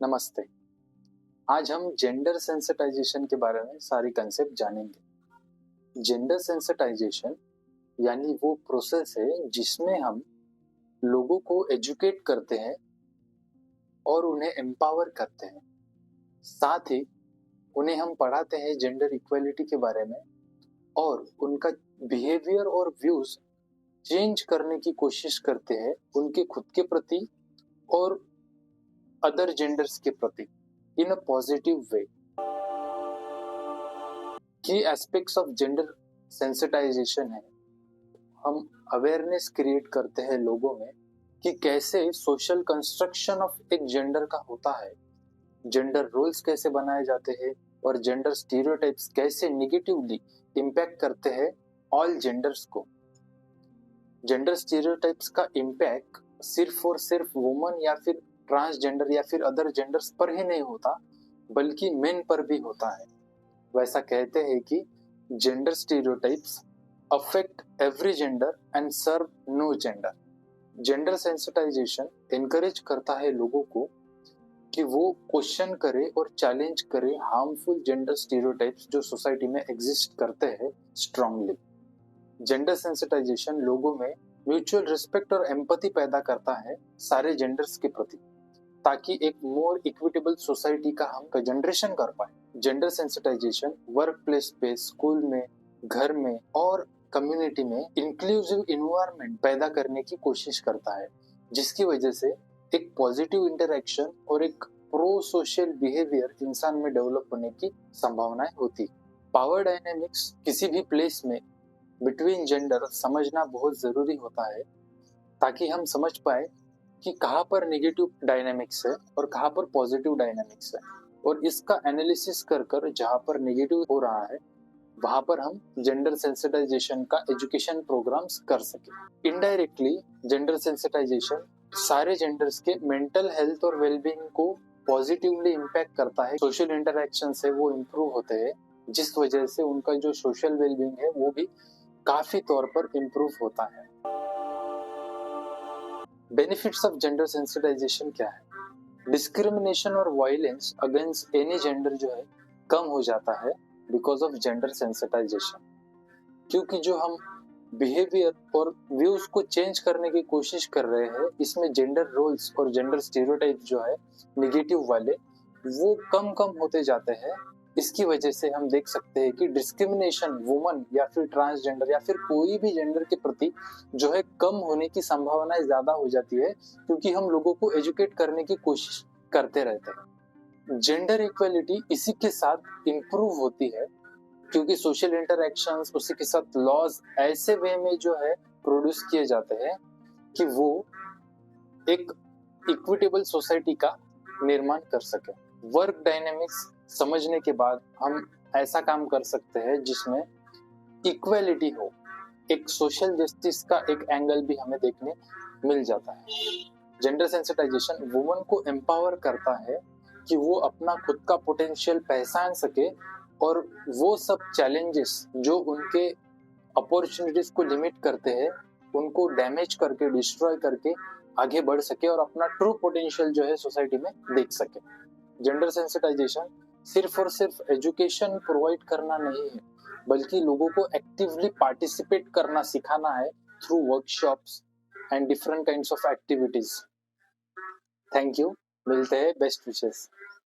नमस्ते। आज हम जेंडर सेंसिटाइजेशन के बारे में सारी कंसेप्ट जानेंगे। जेंडर सेंसिटाइजेशन यानी वो प्रोसेस है जिसमें हम लोगों को एजुकेट करते हैं और उन्हें एम्पावर करते हैं। साथ ही उन्हें हम पढ़ाते हैं जेंडर इक्वालिटी के बारे में और उनका बिहेवियर और व्यूज चेंज करने की कोशिश करते हैं उनके खुद के प्रति और अदर जेंडर्स के प्रति इन अ पॉजिटिव वे। की एस्पेक्ट्स ऑफ जेंडर सेंसिटाइजेशन है, हम अवेयरनेस क्रिएट करते हैं लोगों में कि कैसे सोशल कंस्ट्रक्शन ऑफ एक जेंडर का होता है, जेंडर रोल्स कैसे बनाए जाते हैं और जेंडर स्टीरियोटाइप्स कैसे निगेटिवली इम्पैक्ट करते हैं ऑल जेंडर्स को। जेंडर स्टीरियोटाइप्स का इम्पैक्ट सिर्फ और सिर्फ वुमन या फिर ट्रांसजेंडर या फिर अदर जेंडर्स पर ही नहीं होता बल्कि मेन पर भी होता है। वैसा कहते हैं कि gender stereotypes affect every gender and serve no gender. Gender sensitization encourage करता है लोगों को कि वो क्वेश्चन करे और चैलेंज करे हार्मफुल जेंडर स्टीरियोटाइप्स जो सोसाइटी में एग्जिस्ट करते हैं स्ट्रांगली। जेंडर सेंसिटाइजेशन लोगों में म्यूचुअल रिस्पेक्ट और एम्पैथी पैदा करता है सारे जेंडर्स के प्रति, ताकि एक मोर इक्विटेबल सोसाइटी का हम जनरेशन कर पाए। जेंडर सेंसिटाइजेशन वर्क प्लेस पे, स्कूल में, घर में और कम्युनिटी में इंक्लूसिव इन्वायरमेंट पैदा करने की कोशिश करता है, जिसकी वजह से एक पॉजिटिव इंटरेक्शन और एक प्रो सोशल बिहेवियर इंसान में डेवलप होने की संभावनाएं होती। पावर डायनेमिक्स किसी भी प्लेस में बिटवीन जेंडर समझना बहुत जरूरी होता है, ताकि हम समझ पाए कि कहाँ पर नेगेटिव डायनामिक्स है और कहाँ पर पॉजिटिव डायनामिक्स है, और इसका एनालिसिस कर कर जहाँ पर नेगेटिव हो रहा है वहाँ पर हम जेंडर सेंसिटाइजेशन का एजुकेशन प्रोग्राम्स कर सके। इनडायरेक्टली जेंडर सेंसिटाइजेशन सारे जेंडर्स के मेंटल हेल्थ और वेलबींग को पॉजिटिवली इम्पैक्ट करता है। सोशल इंटरेक्शन से वो इम्प्रूव होते हैं, जिस वजह से उनका जो सोशल वेलबींग है वो भी काफी तौर पर इम्प्रूव होता है। बेनिफिट्स ऑफ जेंडर सेंसिटाइजेशन क्या है? डिस्क्रिमिनेशन और वायलेंस अगेंस्ट एनी जेंडर जो है कम हो जाता है बिकॉज ऑफ जेंडर सेंसिटाइजेशन, क्योंकि जो हम बिहेवियर और व्यूज को चेंज करने की कोशिश कर रहे हैं इसमें जेंडर रोल्स और जेंडर स्टीरियोटाइप जो है निगेटिव वाले वो कम कम होते जाते हैं। इसकी वजह से हम देख सकते हैं कि डिस्क्रिमिनेशन वुमन या फिर ट्रांसजेंडर या फिर कोई भी जेंडर के प्रति जो है कम होने की संभावनाएं ज्यादा हो जाती है, क्योंकि हम लोगों को एजुकेट करने की कोशिश करते रहते हैं। जेंडर इक्वलिटी इसी के साथ इम्प्रूव होती है, क्योंकि सोशल इंटरैक्शंस उसी के साथ लॉज ऐसे वे में जो है प्रोड्यूस किए जाते हैं कि वो एक इक्विटेबल सोसाइटी का निर्माण कर सके। वर्क डायनेमिक्स समझने के बाद हम ऐसा काम कर सकते हैं जिसमें इक्वालिटी हो, एक सोशल जस्टिस का एक एंगल भी हमें देखने मिल जाता है। जेंडर सेंसिटाइजेशन वुमन को एम्पावर करता है कि वो अपना खुद का पोटेंशियल पहचान सके और वो सब चैलेंजेस जो उनके अपॉर्चुनिटीज को लिमिट करते हैं उनको डैमेज करके डिस्ट्रॉय करके आगे बढ़ सके और अपना ट्रू पोटेंशियल जो है सोसाइटी में देख सके। जेंडर सेंसिटाइजेशन सिर्फ और सिर्फ एजुकेशन प्रोवाइड करना नहीं है, बल्कि लोगों को एक्टिवली पार्टिसिपेट करना सिखाना है through workshops and different kinds of activities. Thank you, मिलते हैं, बेस्ट विशेस।